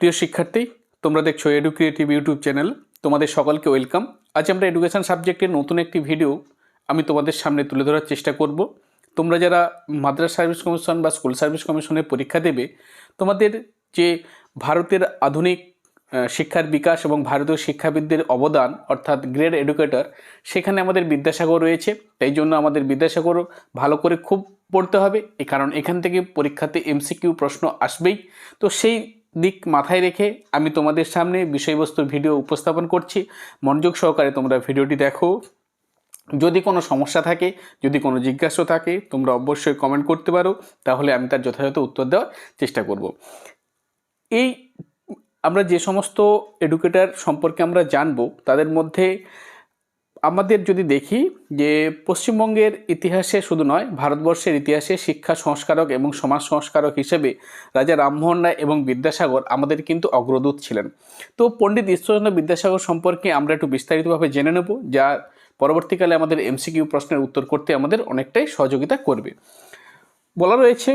প্রিয় শিক্ষার্থী, তোমরা দেখছো এডুক্রিয়েটিভ ইউটিউব চ্যানেল। তোমাদের সকলকে ওয়েলকাম। আজ আমরা এডুকেশন সাবজেক্টের নতুন একটি ভিডিও আমি তোমাদের সামনে তুলে ধরার চেষ্টা করব। তোমরা যারা মাদ্রাসা সার্ভিস কমিশন বা স্কুল সার্ভিস কমিশনের পরীক্ষা দেবে, তোমাদের যে ভারতের আধুনিক শিক্ষার বিকাশ এবং ভারতীয় শিক্ষাবিদদের অবদান অর্থাৎ গ্রেট এডুকেটর, সেখানে আমাদের বিদ্যাসাগর রয়েছে। তাই জন্য আমাদের বিদ্যাসাগর ভালো করে খুব পড়তে হবে, কারণ এখান থেকে পরীক্ষাতে এমসিকিউ প্রশ্ন আসবেই। তো সেই দিক মাথায় রেখে আমি তোমাদের সামনে বিষয়বস্তুর ভিডিও উপস্থাপন করছি। মনোযোগ সহকারে তোমরা ভিডিওটি দেখো। যদি কোনো সমস্যা থাকে, যদি কোনো জিজ্ঞাসা থাকে, তোমরা অবশ্যই কমেন্ট করতে পারো, তাহলে আমি তার যথাযথ উত্তর দেওয়ার চেষ্টা করব। এই আমরা যে সমস্ত এডুকেটর সম্পর্কে আমরা জানবো, তাদের মধ্যে আমাদের যদি দেখি যে পশ্চিমবঙ্গের ইতিহাসে শুধু নয়, ভারতবর্ষের ইতিহাসে শিক্ষা সংস্কারক এবং সমাজ সংস্কারক হিসেবে রাজা রামমোহন রায় এবং বিদ্যাসাগর আমাদের কিন্তু অগ্রদূত ছিলেন। তো পণ্ডিত ঈশ্বরচন্দ্র বিদ্যাসাগর সম্পর্কে আমরা একটু বিস্তারিতভাবে জেনে নেব, যা পরবর্তীকালে আমাদের এমসিকিউ প্রশ্নের উত্তর করতে আমাদের অনেকটাই সহযোগিতা করবে। বলা রয়েছে,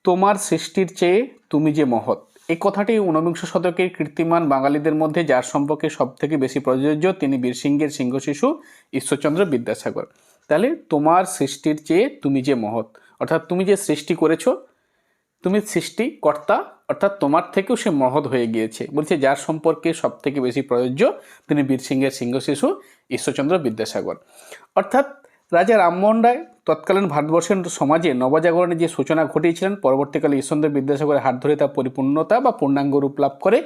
তোমার সৃষ্টির চেয়ে তুমি যে মহৎ। এই কথাটি ঊনবিংশ শতকের কীর্তিমান বাঙালিদের মধ্যে যার সম্পর্কে সবথেকে বেশি প্রযোজ্য, তিনি বীরসিংহের সিংহ শিশু ঈশ্বরচন্দ্র বিদ্যাসাগর। তাহলে তোমার সৃষ্টির চেয়ে তুমি যে মহৎ, অর্থাৎ তুমি যে সৃষ্টি করেছো, তুমি সৃষ্টিকর্তা, অর্থাৎ তোমার থেকেও সে মহৎ হয়ে গিয়েছে। বলছে যার সম্পর্কে সবথেকে বেশি প্রযোজ্য, তিনি বীরসিংহের সিংহ শিশু ঈশ্বরচন্দ্র বিদ্যাসাগর। অর্থাৎ রাজা রামমোহন রায় তৎকালীন ভারতবর্ষের সমাজে নবজাগরণের যে সূচনা ঘটিয়েছিলেন, পরবর্তীকালে ঈশ্বরচন্দ্র বিদ্যাসাগরের হাত ধরে তা পরিপূর্ণতা বা পূর্ণাঙ্গ রূপ লাভ করে।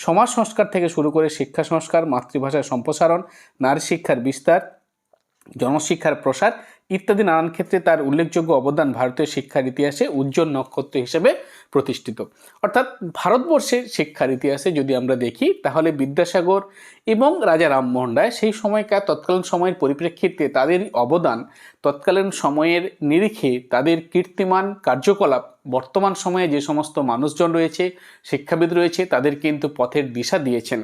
সমাজ সংস্কার থেকে শুরু করে শিক্ষা সংস্কার, মাতৃভাষার সম্প্রসারণ, নারী শিক্ষার বিস্তার, জনশিক্ষার প্রসার ইত্যাদি নানান ক্ষেত্রে তার উল্লেখযোগ্য অবদান ভারতীয় শিক্ষার ইতিহাসে উজ্জ্বল নক্ষত্র হিসেবে প্রতিষ্ঠিত। অর্থাৎ ভারতবর্ষের শিক্ষার ইতিহাসে যদি আমরা দেখি, তাহলে বিদ্যাসাগর এবং রাজা রামমোহন রায় সেই সময়কার তৎকালীন সময়ের পরিপ্রেক্ষিতে তাদের অবদান, তৎকালীন সময়ের নিরিখে তাদের কীর্তিমান কার্যকলাপ বর্তমান সময়ে যে সমস্ত মানুষজন রয়েছে, শিক্ষাবিদ রয়েছে, তাদের কিন্তু পথের দিশা দিয়েছেন।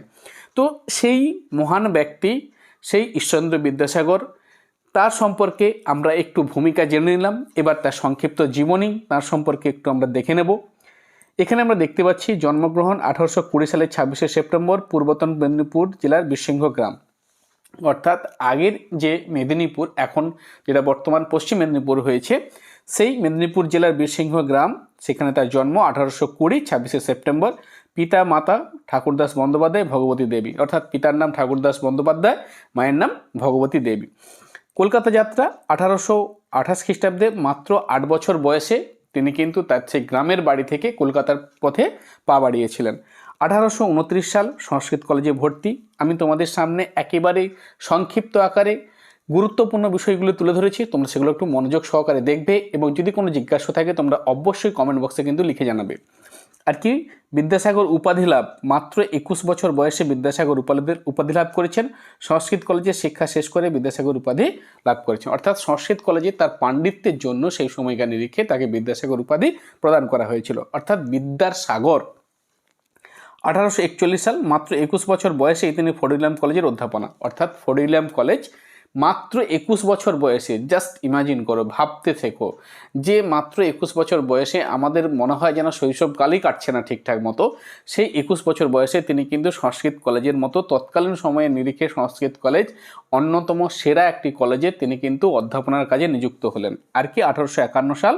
তো সেই মহান ব্যক্তি, সেই ঈশ্বরচন্দ্র বিদ্যাসাগর, তার সম্পর্কে আমরা একটু ভূমিকা জেনে নিলাম। এবার তার সংক্ষিপ্ত জীবনী, তার সম্পর্কে একটু আমরা দেখে নেব। এখানে আমরা দেখতে পাচ্ছি জন্মগ্রহণ 1820 সালের 26শে সেপ্টেম্বর পূর্বতন মেদিনীপুর জেলার বীরসিংহ গ্রাম। অর্থাৎ আগের যে মেদিনীপুর, এখন যেটা বর্তমান পশ্চিম মেদিনীপুর হয়েছে, সেই মেদিনীপুর জেলার বীরসিংহ গ্রাম, সেখানে তার জন্ম 1820 26শে সেপ্টেম্বর। পিতা মাতা ঠাকুরদাস বন্দ্যোপাধ্যায়, ভগবতী দেবী। অর্থাৎ পিতার নাম ঠাকুরদাস বন্দ্যোপাধ্যায়, মায়ের নাম ভগবতী দেবী। কলকাতা যাত্রা 1828 খ্রিস্টাব্দে মাত্র 8 বছর বয়সে তিনি কিন্তু তার সেই গ্রামের বাড়ি থেকে কলকাতার পথে পা বাড়িয়েছিলেন। 1829 সাল সংস্কৃত কলেজে ভর্তি। আমি তোমাদের সামনে একেবারে সংক্ষিপ্ত আকারে গুরুত্বপূর্ণ বিষয়গুলো তুলে ধরেছি, তোমরা সেগুলো একটু মনোযোগ সহকারে দেখবে এবং যদি কোনো জিজ্ঞাসা থাকে তোমরা অবশ্যই কমেন্ট বক্সে কিন্তু লিখে জানাবে। আর কি, বিদ্যাসাগর উপাধি লাভ মাত্র 21 বছর বয়সে বিদ্যাসাগর উপাধি লাভ করেছেন। সংস্কৃত কলেজে শিক্ষা শেষ করে বিদ্যাসাগর উপাধি লাভ করেছেন। অর্থাৎ সংস্কৃত কলেজে তার পাণ্ডিত্যের জন্য সেই সময়কার নিরিখে তাকে বিদ্যাসাগর উপাধি প্রদান করা হয়েছিল। অর্থাৎ বিদ্যার সাগর। 1841 সাল মাত্র 21 বছর বয়সেই তিনি ফোর্ট উইলিয়াম কলেজের অধ্যাপনা, অর্থাৎ ফোর্ট উইলিয়াম কলেজ মাত্র 21 বছর বয়সে, জাস্ট ইমাজিন করো, ভাবতে থেকো যে মাত্র 21 বছর বয়সে আমাদের মনে হয় যেন শৈশবকালই কাটছে না ঠিকঠাক মতো। সেই 21 বছর বয়সে তিনি কিন্তু সংস্কৃত কলেজের মতো তৎকালীন সময়ের নিরিখে সংস্কৃত কলেজ অন্যতম সেরা একটি কলেজে তিনি কিন্তু অধ্যাপনার কাজে নিযুক্ত হলেন। আর কি, 1851 সাল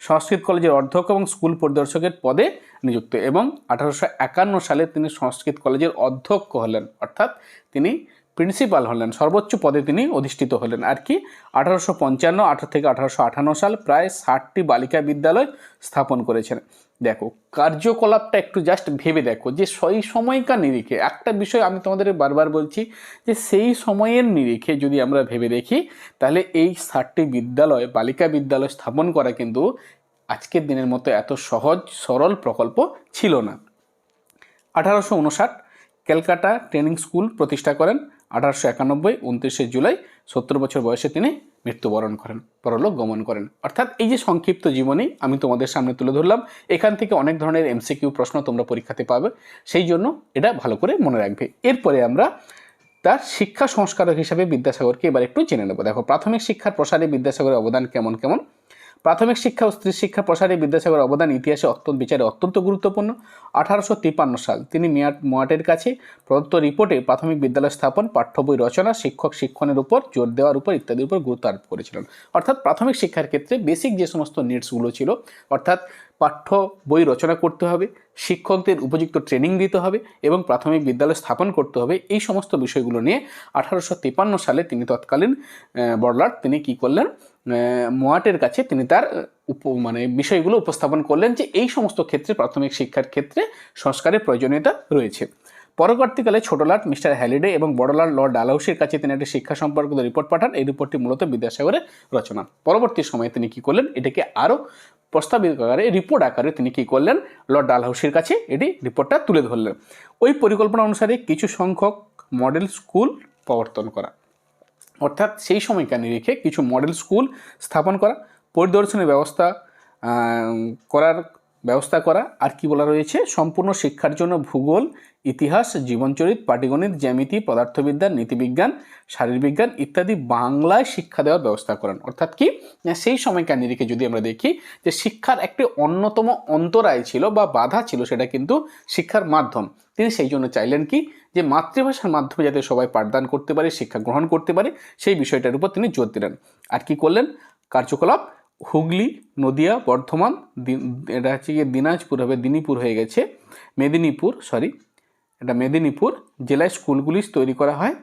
সংস্কৃত কলেজের অধ্যক্ষ এবং স্কুল পরিদর্শকের পদে নিযুক্ত, এবং 1851 সালে তিনি সংস্কৃত কলেজের অধ্যক্ষ হলেন, অর্থাৎ তিনি প্রিন্সিপাল হলেন, সর্বোচ্চ পদে তিনি অধিষ্ঠিত হলেন। আর কি, 1855 থেকে 1858 সাল প্রায় 60টি বালিকা বিদ্যালয় স্থাপন করেছেন। দেখো কার্যকলাপটা একটু জাস্ট ভেবে দেখো যে সেই সময়কার নিরিখে, একটা বিষয় আমি তোমাদের বারবার বলছি যে সেই সময়ের নিরিখে যদি আমরা ভেবে দেখি, তাহলে এই 60টি বিদ্যালয়, বালিকা বিদ্যালয় স্থাপন করা কিন্তু আজকের দিনের মতো এত সহজ সরল প্রকল্প ছিল না। 1859 ক্যালকাটা ট্রেনিং স্কুল প্রতিষ্ঠা করেন। 1891 29শে জুলাই 70 বছর বয়সে তিনি মৃত্যুবরণ করেন, পরলোক গমন করেন। অর্থাৎ এই যে সংক্ষিপ্ত জীবনী আমি তোমাদের সামনে তুলে ধরলাম, এখান থেকে অনেক ধরনের এমসিকিউ প্রশ্ন তোমরা পরীক্ষাতে পাবে, সেই জন্য এটা ভালো করে মনে রাখবে। এরপরে আমরা তার শিক্ষা সংস্কারক হিসাবে বিদ্যাসাগরকে এবার একটু জেনে নেব। দেখো প্রাথমিক শিক্ষার প্রসারে বিদ্যাসাগরের অবদান কেমন কেমন। প্রাথমিক শিক্ষা ও স্ত্রী শিক্ষা প্রসারে বিদ্যাসাগরের অবদান ইতিহাসে বিচারে অত্যন্ত গুরুত্বপূর্ণ। 1853 সাল তিনি মোয়াটের কাছে প্রদত্ত রিপোর্টে প্রাথমিক বিদ্যালয় স্থাপন, পাঠ্য বই রচনা, শিক্ষক শিক্ষণের উপর জোর দেওয়ার উপর ইত্যাদির উপর গুরুত্ব আরোপ করেছিলেন। অর্থাৎ প্রাথমিক শিক্ষার ক্ষেত্রে বেসিক যে সমস্ত নিডসগুলো ছিল, অর্থাৎ পাঠ্য বই রচনা করতে হবে, শিক্ষকদের উপযুক্ত ট্রেনিং দিতে হবে এবং প্রাথমিক বিদ্যালয় স্থাপন করতে হবে, এই সমস্ত বিষয়গুলো নিয়ে 1853 সালে তিনি তৎকালীন বড়লাট তিনি কী করলেন, মোয়াটের কাছে তিনি তার বিষয়গুলো উপস্থাপন করলেন যে এই সমস্ত ক্ষেত্রে প্রাথমিক শিক্ষার ক্ষেত্রে সংস্কারের প্রয়োজনীয়তা রয়েছে। পরবর্তীকালে ছোটলাট মিস্টার হ্যালিডে এবং বড়লাট লর্ড ডালহাউসির কাছে তিনি একটি শিক্ষা সম্পর্কিত রিপোর্ট পাঠান। এই রিপোর্টটি মূলত বিদ্যাসাগরের রচনা। পরবর্তী সময়ে তিনি কী করলেন, এটাকে আরও প্রস্তাবিত আকারে রিপোর্ট আকারে তিনি কী করলেন, লর্ড ডালহাউসির কাছে এটি রিপোর্টটা তুলে ধরলেন। ওই পরিকল্পনা অনুসারে কিছু সংখ্যক মডেল স্কুল প্রবর্তন করা, অর্থাৎ সেই সময়কার নিরিখে কিছু মডেল স্কুল স্থাপন করা, পরিদর্শনের ব্যবস্থা করা, আর কি বলা রয়েছে, সম্পূর্ণ শিক্ষার জন্য ভূগোল, ইতিহাস, জীবনচরিত, পাটিগণিত, জ্যামিতি, পদার্থবিদ্যা, নীতিবিজ্ঞান, শারীরবিজ্ঞান ইত্যাদি বাংলায় শিক্ষা দেওয়ার ব্যবস্থা করেন। অর্থাৎ কি, সেই সময়কার নিরিখে যদি আমরা দেখি যে শিক্ষার একটি অন্যতম অন্তরায় ছিল বা বাধা ছিল, সেটা কিন্তু শিক্ষার মাধ্যম। তিনি সেই জন্য চাইলেন কি, যে মাতৃভাষার মাধ্যমে যাতে সবাই পাঠদান করতে পারে, শিক্ষা গ্রহণ করতে পারে, সেই বিষয়টার উপর তিনি জোর দিলেন। আর কি করলেন, কার্যকলাপ হুগলি, নদিয়া, বর্ধমান, এটা হচ্ছে গিয়ে দিনাজপুর হবে, দিনীপুর হয়ে গেছে, মেদিনীপুর জেলায় স্কুলগুলি তৈরি করা হয়।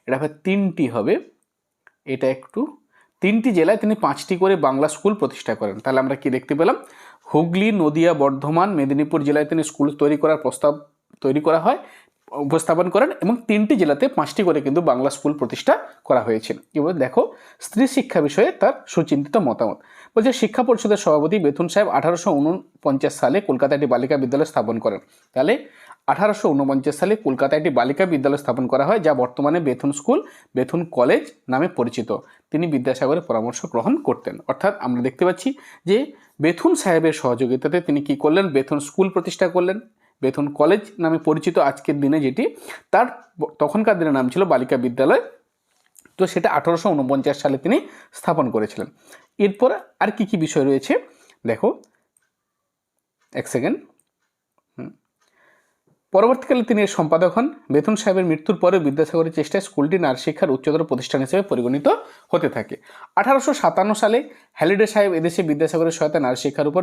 এটা হবে 3টি হবে, এটা একটু 3টি জেলায় তিনি 5টি করে বাংলা স্কুল প্রতিষ্ঠা করেন। তাহলে আমরা কি দেখতে পেলাম, হুগলি, নদিয়া, বর্ধমান, মেদিনীপুর জেলায় তিনি স্কুল তৈরি করা হয়, উপস্থাপন করেন এবং 3টি জেলাতে 5টি করে কিন্তু বাংলা স্কুল প্রতিষ্ঠা করা হয়েছে। এবার দেখো স্ত্রী শিক্ষা বিষয়ে তার সুচিন্তিত মতামত। বলছে শিক্ষা পরিষদের সভাপতি বেথুন সাহেব 1849 সালে কলকাতায় একটি বালিকা বিদ্যালয় স্থাপন করেন। তাহলে 1849 সালে কলকাতায় একটি বালিকা বিদ্যালয় স্থাপন করা হয়, যা বর্তমানে বেথুন স্কুল, বেথুন কলেজ নামে পরিচিত। তিনি বিদ্যাসাগরের পরামর্শ গ্রহণ করতেন। অর্থাৎ আমরা দেখতে পাচ্ছি যে বেথুন সাহেবের সহযোগিতাতে তিনি কি করলেন, বেথুন স্কুল প্রতিষ্ঠা করলেন, বেথুন কলেজ নামে পরিচিত আজকের দিনে, যেটি তার তখনকার দিনের নাম ছিল বালিকা বিদ্যালয়। তো সেটা 1849 সালে তিনি স্থাপন করেছিলেন। এরপর আর কি কি বিষয় রয়েছে দেখো, এক সেকেন্ড। পরবর্তীকালে তিনি এর সম্পাদক হন। বেথুন সাহেবের মৃত্যুর পরে বিদ্যাসাগরের চেষ্টায় স্কুলটি নারী শিক্ষার উচ্চতর প্রতিষ্ঠান হিসেবে পরিগণিত হতে থাকে। 1857 সালে হ্যালিডে সাহেব এদেশে বিদ্যাসাগরের সহায়তা নারী শিক্ষার উপর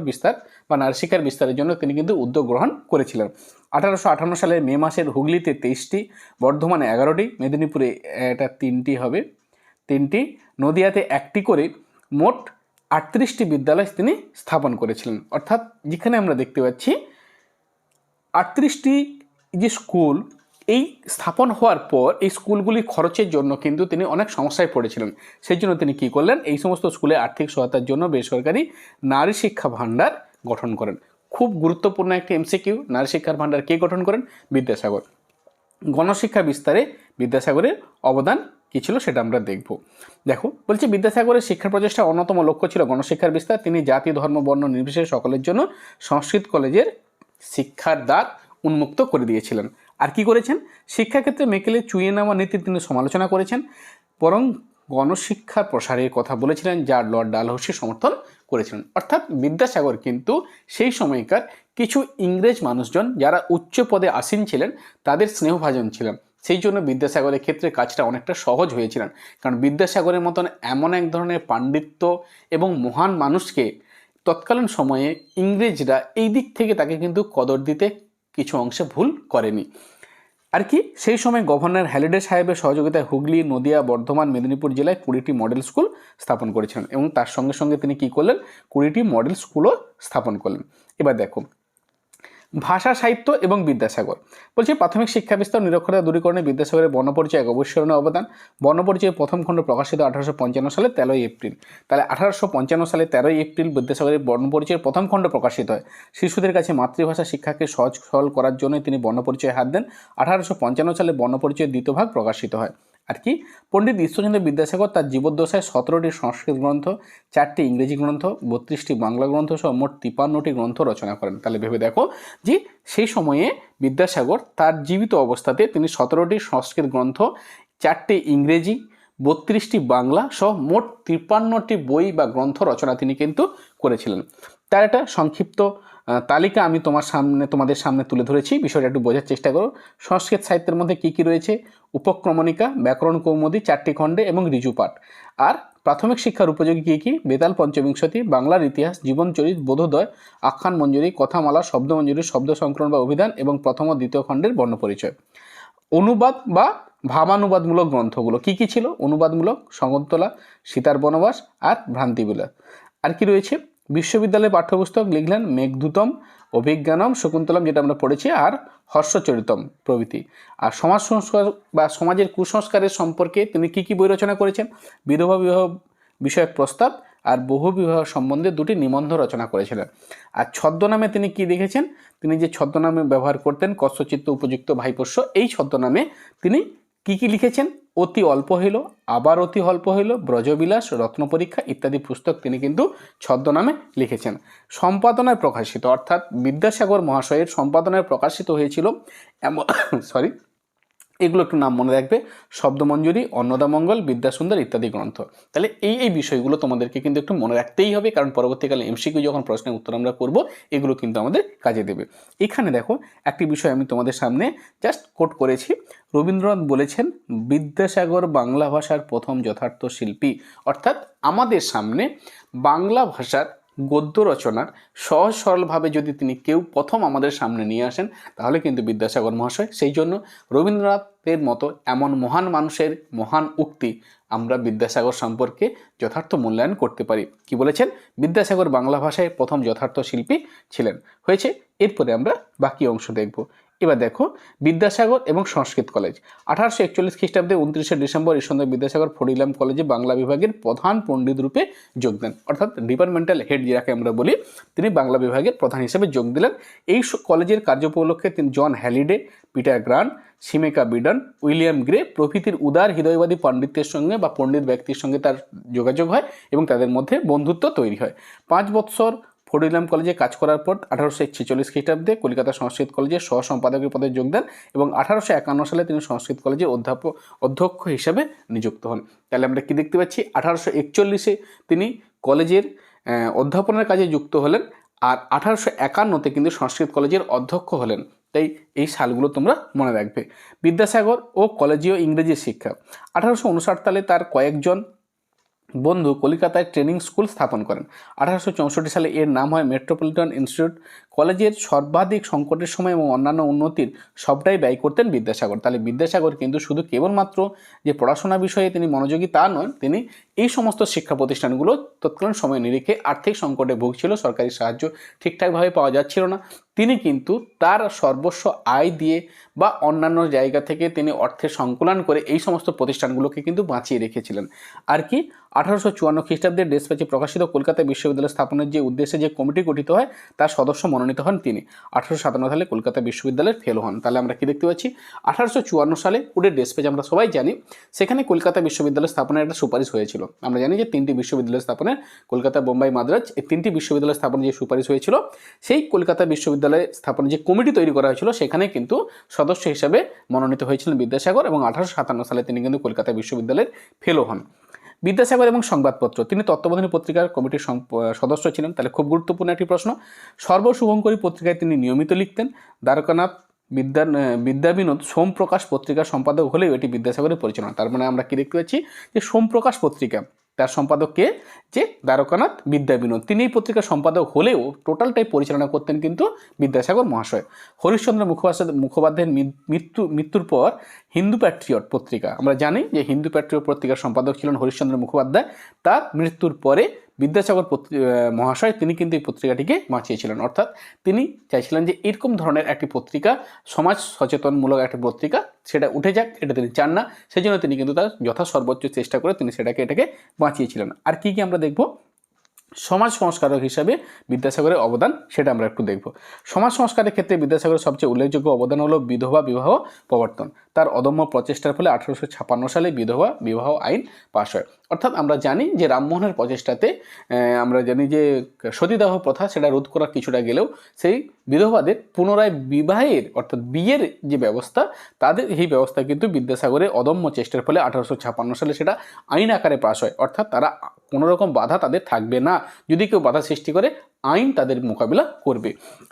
নারী শিক্ষার বিস্তারের জন্য তিনি কিন্তু উদ্যোগ গ্রহণ করেছিলেন। 1858 সালের মে মাসের হুগলিতে 23টি, বর্ধমানে 11টি, মেদিনীপুরে এটা 3টি হবে 3টি, নদিয়াতে 1টি করে মোট 38টি বিদ্যালয় তিনি স্থাপন করেছিলেন। অর্থাৎ যেখানে আমরা দেখতে পাচ্ছি 38টি যে স্কুল এই স্থাপন হওয়ার পর এই স্কুলগুলি খরচের জন্য কিন্তু তিনি অনেক সমস্যায় পড়েছিলেন। সেই জন্য তিনি কী করলেন, এই সমস্ত স্কুলে আর্থিক সহায়তার জন্য বেসরকারি নারী শিক্ষা ভাণ্ডার গঠন করেন। খুব গুরুত্বপূর্ণ একটি এমসিকিউ, নারী শিক্ষার ভাণ্ডার কে গঠন করেন, বিদ্যাসাগর। গণশিক্ষা বিস্তারে বিদ্যাসাগরের অবদান কী ছিল সেটা আমরা দেখব। দেখো বলছে বিদ্যাসাগরের শিক্ষা প্রচেষ্টার অন্যতম লক্ষ্য ছিল গণশিক্ষার বিস্তার। তিনি জাতি, ধর্ম, বর্ণ নির্বিশেষে সকলের জন্য সংস্কৃত কলেজের শিক্ষার দ্বার উন্মুক্ত করে দিয়েছিলেন। আর কি করেছেন, শিক্ষাক্ষেত্রে মেকেলে চুইয়ে নেওয়া নীতির তিনি সমালোচনা করেছেন, বরং গণশিক্ষার প্রসারের কথা বলেছিলেন, যা লর্ড ডালহৌসি সমর্থন করেছিলেন। অর্থাৎ বিদ্যাসাগর কিন্তু সেই সময়কার কিছু ইংরেজ মানুষজন যারা উচ্চ পদে আসীন ছিলেন তাদের স্নেহভাজন ছিলেন। সেই জন্য বিদ্যাসাগরের ক্ষেত্রে কাজটা অনেকটা সহজ হয়েছিলেন, কারণ বিদ্যাসাগরের মতন এমন এক ধরনের পাণ্ডিত্য এবং মহান মানুষকে তৎকালীন সময়ে ইংরেজরা এই দিক থেকে তাকে কিন্তু কদর দিতে কিছু অংশে ভুল করেনি। আর কি সেই সময় গভর্নর হ্যালিডে সাহেবের সহযোগিতায় হুগলি, নদিয়া, বর্ধমান, মেদিনীপুর জেলায় 20টি মডেল স্কুল স্থাপন করেছিলেন এবং তার সঙ্গে সঙ্গে তিনি কী করলেন, 20টি মডেল স্কুলও স্থাপন করলেন। এবার দেখো ভাষা, সাহিত্য এবং বিদ্যাসাগর। বলছি প্রাথমিক শিক্ষা বিস্তার নিরক্ষরতা দূরীকরণে বিদ্যাসাগরের বর্ণপরিচয় এক অবিস্মরণীয় অবদান। বর্ণপরিচয়ের প্রথম খণ্ড প্রকাশিত 1855 সালে 13ই এপ্রিল। তাহলে 1855 সালে 13ই এপ্রিল বিদ্যাসাগরের বর্ণপরিচয়ের প্রথম খণ্ড প্রকাশিত হয়। শিশুদের কাছে মাতৃভাষা শিক্ষাকে সহজ সরল করার জন্য তিনি বর্ণপরিচয় হাত দেন। 1855 সালে বর্ণপরিচয়ের দ্বিতীয় ভাগ প্রকাশিত হয়। আর কি পণ্ডিত ঈশ্বরচন্দ্র বিদ্যাসাগর তার জীবদ্দশায় 17টি সংস্কৃত গ্রন্থ, 4টি ইংরেজি গ্রন্থ, 32টি বাংলা গ্রন্থ সহ মোট 53টি গ্রন্থ রচনা করেন। তাহলে ভেবে দেখো যে সেই সময়ে বিদ্যাসাগর তার জীবিত অবস্থাতে তিনি 17টি সংস্কৃত গ্রন্থ, 4টি ইংরেজি, 32টি বাংলা সহ মোট 53টি বই বা গ্রন্থ রচনা তিনি কিন্তু করেছিলেন। তার একটা সংক্ষিপ্ত তালিকা আমি তোমাদের সামনে তুলে ধরেছি, বিষয়টা একটু বোঝার চেষ্টা করো। সংস্কৃত সাহিত্যের মধ্যে কী কী রয়েছে? উপক্রমণিকা, ব্যাকরণ কৌমুদী 4টি খণ্ডে এবং ঋজুপাঠ। আর প্রাথমিক শিক্ষার উপযোগী কী কী? বেতাল পঞ্চবিংশতি, বাংলার ইতিহাস, জীবনচরিত, বোধোদয়, আখ্যান মঞ্জুরি, কথামালা, শব্দমঞ্জুরি, শব্দ সংকলন বা অভিধান এবং প্রথম ও দ্বিতীয় খণ্ডের বর্ণপরিচয়। অনুবাদ বা ভাবানুবাদমূলক গ্রন্থগুলো কী কী ছিল? অনুবাদমূলক শকুন্তলা, সীতার বনবাস আর ভ্রান্তিবিলাস। আর কি রয়েছে? বিশ্ববিদ্যালয়ের পাঠ্যপুস্তক লিখলেন মেঘদূতম, অভিজ্ঞানম, শকুন্তলম যেটা আমরা পড়েছি, আর হর্ষচরিতম প্রভৃতি। আর সমাজ সংস্কার বা সমাজের কুসংস্কারের সম্পর্কে তিনি কী কী বই রচনা করেছেন? বিধবা বিবাহ বিষয়ক প্রস্তাব আর বহু বিবাহ সম্বন্ধে 2টি নিবন্ধ রচনা করেছিলেন। আর ছদ্মনামে তিনি কি লিখেছেন? তিনি যে ছদ্মনামে ব্যবহার করতেন, কস্যচিত্ত উপযুক্ত ভাইপোষ্য, এই ছদ্মনামে তিনি কি কি লিখেছেন? অতি অল্প হইল, আবার অতি অল্প হইল, ব্রজবিলাস, রত্নপরীক্ষা ইত্যাদি পুস্তক তিনি কিন্তু ছদ্মনামে লিখেছেন। সম্পাদনায় প্রকাশিত, অর্থাৎ বিদ্যাসাগর মহাশয়ের সম্পাদনায় প্রকাশিত হয়েছিল এমন এগুলো একটু নাম মনে রাখবে: শব্দমঞ্জুরি, অন্নদামঙ্গল, বিদ্যাসুন্দর ইত্যাদি গ্রন্থ। তাহলে এই বিষয়গুলো তোমাদেরকে কিন্তু একটু মনে রাখতেই হবে, কারণ পরবর্তীকালে এমসিকিউ যখন প্রশ্নের উত্তর আমরা করব, এগুলো কিন্তু আমাদের কাজে দেবে। এখানে দেখো একটি বিষয় আমি তোমাদের সামনে জাস্ট কোট করেছি। রবীন্দ্রনাথ বলেছেন, বিদ্যাসাগর বাংলা ভাষার প্রথম যথার্থ শিল্পী। অর্থাৎ আমাদের সামনে বাংলা ভাষার গদ্য রচনার সহজ সরলভাবে যদি তিনি কেউ প্রথম আমাদের সামনে নিয়ে আসেন, তাহলে কিন্তু বিদ্যাসাগর মহাশয়। সেই জন্য রবীন্দ্রনাথের মতো এমন মহান মানুষের মহান উক্তি আমরা বিদ্যাসাগর সম্পর্কে যথার্থ মূল্যায়ন করতে পারি। কি বলেছেন? বিদ্যাসাগর বাংলা ভাষায় প্রথম যথার্থ শিল্পী ছিলেন। হয়েছে, এরপরে আমরা বাকি অংশ দেখব। এবার দেখো বিদ্যাসাগর এবং সংস্কৃত কলেজ। 1841 খ্রিস্টাব্দে 29শে ডিসেম্বর ঈশ্বরচন্দ্র বিদ্যাসাগর ফরিদলাম কলেজে বাংলা বিভাগের প্রধান পণ্ডিত রূপে যোগ দেন। অর্থাৎ ডিপার্টমেন্টাল হেড যাকে আমরা বলি, তিনি বাংলা বিভাগের প্রধান হিসেবে যোগ দিলেন। এই কলেজের কার্যপলক্ষে তিনি জন হ্যালিডে, পিটার গ্রান্ট, সিমেকা বিডন, উইলিয়াম গ্রে প্রভৃতির উদার হৃদয়বাদী পণ্ডিতের সঙ্গে বা পণ্ডিত ব্যক্তির সঙ্গে তার যোগাযোগ হয় এবং তাদের মধ্যে বন্ধুত্ব তৈরি হয়। 5 বৎসর ফরিদলাম কলেজে কাজ করার পর 1846 খ্রিস্টাব্দে কলকাতা সংস্কৃত কলেজে সহ সম্পাদকের পদে যোগ দেন এবং 1851 সালে তিনি সংস্কৃত কলেজের অধ্যক্ষ হিসেবে নিযুক্ত হন। তাহলে আমরা কি দেখতে পাচ্ছি? 1841-এ তিনি কলেজের অধ্যাপনার কাজে যুক্ত হলেন, আর 1851-তে কিন্তু সংস্কৃত কলেজের অধ্যক্ষ হলেন। তাই এই সালগুলো তোমরা মনে রাখবে। বিদ্যাসাগর ও কলেজীয় ইংরেজি শিক্ষা। 1859 সালে তার কয়েকজন বন্ধু কলকাতায় ট্রেনিং স্কুল স্থাপন করেন। 1864 সালে এর নাম হয় মেট্রোপলিটন ইনস্টিটিউট। কলেজের সর্বাধিক সংকটের সময় এবং অন্যান্য উন্নতির সবটাই ব্যয় করতেন বিদ্যাসাগর। তাহলে বিদ্যাসাগর কিন্তু শুধু কেবলমাত্র যে পড়াশোনা বিষয়ে তিনি মনোযোগী তা নয়, তিনি এই সমস্ত শিক্ষা প্রতিষ্ঠানগুলো তৎকালীন সময় নিরিখে আর্থিক সংকটে ভুগছিল, সরকারি সাহায্য ঠিকঠাকভাবে পাওয়া যাচ্ছিল না। তিনি কিন্তু তার সর্বস্ব আয় দিয়ে বা অন্যান্য জায়গা থেকে তিনি অর্থের সংকুলন করে এই সমস্ত প্রতিষ্ঠানগুলোকে কিন্তু বাঁচিয়ে রেখেছিলেন। আর কি 1854 খ্রিস্টাব্দে ডেসপ্যাচে প্রকাশিত কলকাতা বিশ্ববিদ্যালয় স্থাপনের যে উদ্দেশ্যে যে কমিটি গঠিত হয় তার সদস্য মনোনীত হন তিনি। 1857 সালে কলকাতা বিশ্ববিদ্যালয়ের ফেলো হন। তাহলে আমরা কি দেখতে পাচ্ছি? 1854 সালে উডের ডেসপ্যাচ আমরা সবাই জানি, সেখানে কলকাতা বিশ্ববিদ্যালয় স্থাপনের একটা সুপারিশ হয়েছিল। আমরা জানি যে 3টি বিশ্ববিদ্যালয় স্থাপনের, কলকাতা, বোম্বাই, মাদ্রাজ, এই 3টি বিশ্ববিদ্যালয় স্থাপনের যে সুপারিশ হয়েছিল, সেই কলকাতা বিশ্ববিদ্যালয় স্থাপনের যে কমিটি তৈরি করা হয়েছিল সেখানে কিন্তু সদস্য হিসেবে মনোনীত হয়েছিলেন বিদ্যাসাগর এবং 1857 সালে তিনি কিন্তু কলকাতা বিশ্ববিদ্যালয়ের ফেলো হন। বিদ্যাসাগর এবং সংবাদপত্র। তিনি তত্ত্বাবধানী পত্রিকার কমিটির সদস্য ছিলেন। তাহলে খুব গুরুত্বপূর্ণ একটি প্রশ্ন। সর্বশুভঙ্করী পত্রিকায় তিনি নিয়মিত লিখতেন। দ্বারকানাথ, বিদ্যাবিনোদ, সোমপ্রকাশ পত্রিকার সম্পাদক হলেও এটি বিদ্যাসাগরের পরিচালনা। তার মানে আমরা কি দেখতে পাচ্ছি যে সোমপ্রকাশ পত্রিকা, তার সম্পাদক কে? যে দ্বারকানাথ বিদ্যাবিনোদ। তিনি এই পত্রিকার সম্পাদক হলেও টোটালটাই পরিচালনা করতেন কিন্তু বিদ্যাসাগর মহাশয়। হরিশ্চন্দ্র মুখোপাধ্যায়ের মৃত্যুর পর হিন্দু প্যাট্রিয়ট পত্রিকা, আমরা জানি যে হিন্দু প্যাট্রিয়ট পত্রিকার সম্পাদক ছিলেন হরিশ্চন্দ্র মুখোপাধ্যায়। তার মৃত্যুর পরে বিদ্যাসাগর মহাশয় তিনি কিন্তু এই পত্রিকাটিকে বাঁচিয়েছিলেন। অর্থাৎ তিনি চাইছিলেন যে এরকম ধরনের একটি পত্রিকা, সমাজ সচেতনমূলক একটি পত্রিকা, সেটা উঠে যাক, এটা তিনি চান না। সেই জন্য তিনি কিন্তু তার যথাসর্বোচ্চ চেষ্টা করে তিনি এটাকে বাঁচিয়েছিলেন। আর কি কি আমরা দেখব? সমাজ সংস্কারক হিসাবে বিদ্যাসাগরের অবদান, সেটা আমরা একটু দেখব। সমাজ সংস্কারের ক্ষেত্রে বিদ্যাসাগরের সবচেয়ে উল্লেখযোগ্য অবদান হলো বিধবা বিবাহ প্রবর্তন। তার অদম্য প্রচেষ্টার ফলে 1856 সালে বিধবা বিবাহ আইন পাশ হয়। অর্থাৎ আমরা জানি যে রামমোহনের প্রচেষ্টাতে আমরা জানি যে সতীদাহ প্রথা সেটা রোধ করার কিছুটা গেলেও সেই বিধবাদের পুনরায় বিবাহের অর্থাৎ বিয়ের যে ব্যবস্থা তাদের এই ব্যবস্থা কিন্তু বিদ্যাসাগরের অদম্য চেষ্টার ফলে 1856 সালে সেটা আইন আকারে পাশ হয়। অর্থাৎ তারা কোনো রকম বাধা তাদের থাকবে না, যদি কেউ বাধা সৃষ্টি করে আইন তাদের মোকাবিলা করবে।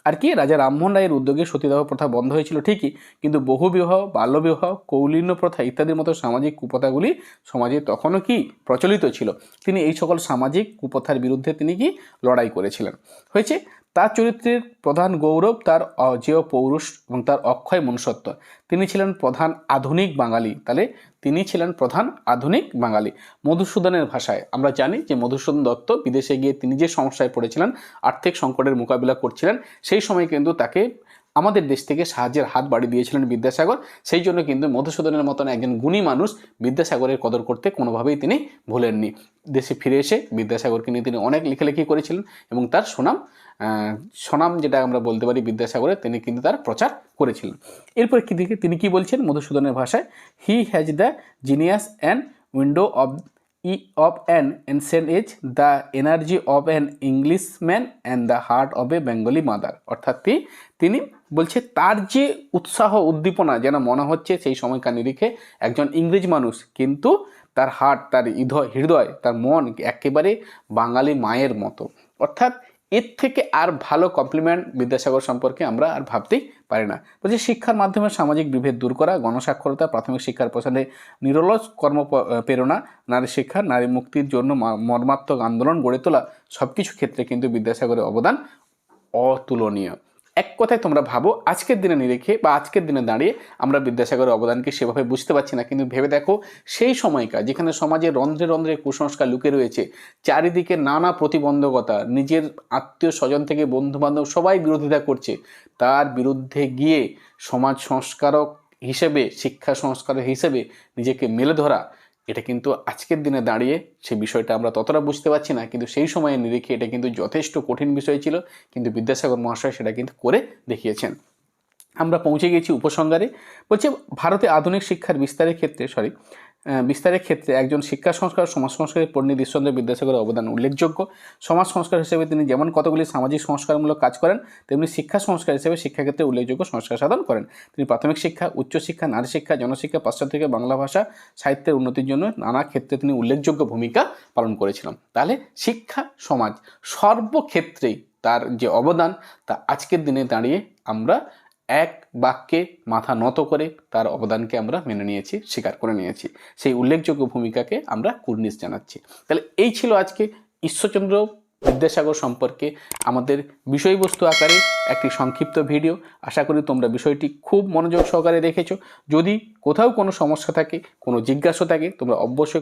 আর কি রাজা রামমোহন রায়ের উদ্যোগে সতীদাহ প্রথা বন্ধ হয়েছিল ঠিকই, কিন্তু বহুবিবাহ, বাল্যবিবাহ, কৌলীন্য প্রথা ইত্যাদির মতো সামাজিক কুপ্রথাগুলি সমাজে তখনও কি প্রচলিত ছিল। তিনি এই সকল সামাজিক কুপ্রথার বিরুদ্ধে তিনি কি লড়াই করেছিলেন। হয়েছে তার চরিত্রের প্রধান গৌরব তার অজেয় পৌরুষ এবং তার অক্ষয় মনুষ্যত্ব। তিনি ছিলেন প্রধান আধুনিক বাঙালি। তাহলে তিনি ছিলেন প্রধান আধুনিক বাঙালি। মধুসূদনের ভাষায় আমরা জানি যে মধুসূদন দত্ত বিদেশে গিয়ে তিনি যে সমস্যায় পড়েছিলেন, আর্থিক সংকটের মোকাবিলা করছিলেন, সেই সময় কিন্তু তাকে আমাদের দেশ থেকে সাহায্যের হাত বাড়িয়ে দিয়েছিলেন বিদ্যাসাগর। সেই জন্য কিন্তু মধুসূদনের মতন একজন গুণী মানুষ বিদ্যাসাগরের কদর করতে কোনোভাবেই তিনি ভুলেননি। দেশে ফিরে এসে বিদ্যাসাগরকে নিয়ে তিনি অনেক লেখালেখি করেছিলেন এবং তার সুনাম যেটা আমরা বলতে পারি বিদ্যাসাগরের, তিনি কিন্তু তার প্রচার করেছিলেন। এরপর কি দিকে তিনি কি বলছেন মধুসূদনের ভাষায়, he has the genius and window of an ancient age, the energy of an Englishman and the heart of a Bengali mother। অর্থাৎ তিনি বলছে তার যে উৎসাহ উদ্দীপনা যেন মনে হচ্ছে সেই সময়কার নিরিখে একজন ইংরেজ মানুষ, কিন্তু তার হার্ট, তার হৃদয়, তার মন একেবারে বাঙালি মায়ের মতো। অর্থাৎ এর থেকে আর ভালো কমপ্লিমেন্ট বিদ্যাসাগর সম্পর্কে আমরা আর ভাবতেই পারি না। বলছে শিক্ষার মাধ্যমে সামাজিক বিভেদ দূর করা, গণসাক্ষরতা, প্রাথমিক শিক্ষার প্রসারে নিরলস প্রেরণা, নারী শিক্ষা, নারী মুক্তির জন্য মর্মাত্মক আন্দোলন গড়ে তোলা, সব কিছু ক্ষেত্রে কিন্তু বিদ্যাসাগরের অবদান অতুলনীয়। এক কথায় তোমরা ভাবো আজকের দিনে নিরেখে বা আজকের দিনে দাঁড়িয়ে আমরা বিদ্যাসাগরের অবদানকে সেভাবে বুঝতে পারছি না, কিন্তু ভেবে দেখো সেই সময়কার যেখানে সমাজে রন্ধ্রে রন্ধ্রে কুসংস্কার লুকে রয়েছে, চারিদিকে নানা প্রতিবন্ধকতা, নিজের আত্মীয় স্বজন থেকে বন্ধুবান্ধব সবাই বিরোধিতা করছে, তার বিরুদ্ধে গিয়ে সমাজ সংস্কারক হিসেবে, শিক্ষা সংস্কারক হিসেবে নিজেকে মেলে ধরা, এটা কিন্তু আজকের দিনে দাঁড়িয়ে সেই বিষয়টা আমরা ততটা বুঝতে পারছি না, কিন্তু সেই সময়ের নিরিখে এটা কিন্তু যথেষ্ট কঠিন বিষয় ছিল, কিন্তু বিদ্যাসাগর মহাশয় সেটা কিন্তু করে দেখিয়েছেন। আমরা পৌঁছে গেছি উপসংহারে। বলছে ভারতে আধুনিক শিক্ষার বিস্তারের ক্ষেত্রে একজন শিক্ষা সংস্কার সমাজ সংস্কারের পণ্ডিত ঈশ্বরচন্দ্র বিদ্যাসাগরের অবদান উল্লেখযোগ্য। সমাজ সংস্কার হিসেবে তিনি যেমন কতগুলি সামাজিক সংস্কারমূলক কাজ করেন, তেমনি শিক্ষা সংস্কার হিসেবে শিক্ষাক্ষেত্রে উল্লেখযোগ্য সংস্কার সাধন করেন। তিনি প্রাথমিক শিক্ষা, উচ্চশিক্ষা, নারী শিক্ষা, জনশিক্ষা, পাশ্চাত্য থেকে বাংলা ভাষা সাহিত্যের উন্নতির জন্য নানা ক্ষেত্রে তিনি উল্লেখযোগ্য ভূমিকা পালন করেছিলেন। তাহলে শিক্ষা সমাজ সর্বক্ষেত্রেই তার যে অবদান তা আজকের দিনে দাঁড়িয়ে আমরা এক বাক্যে মাথা নত করে তার অবদানকে আমরা মেনে নিয়েছি, স্বীকার করে নিয়েছি। সেই উল্লেখযোগ্য ভূমিকাকে আমরা কুর্নিশ জানাচ্ছি। তাহলে এই ছিল আজকে ঈশ্বরচন্দ্র বিদ্যাসাগর সম্পর্কে আমাদের বিষয়বস্তু আকারে একটি সংক্ষিপ্ত ভিডিও। আশা করি তোমরা বিষয়টি খুব মনোযোগ সহকারে দেখেছো। যদি কোথাও কোনো সমস্যা থাকে, কোনো জিজ্ঞাসা থাকে, তোমরা অবশ্যই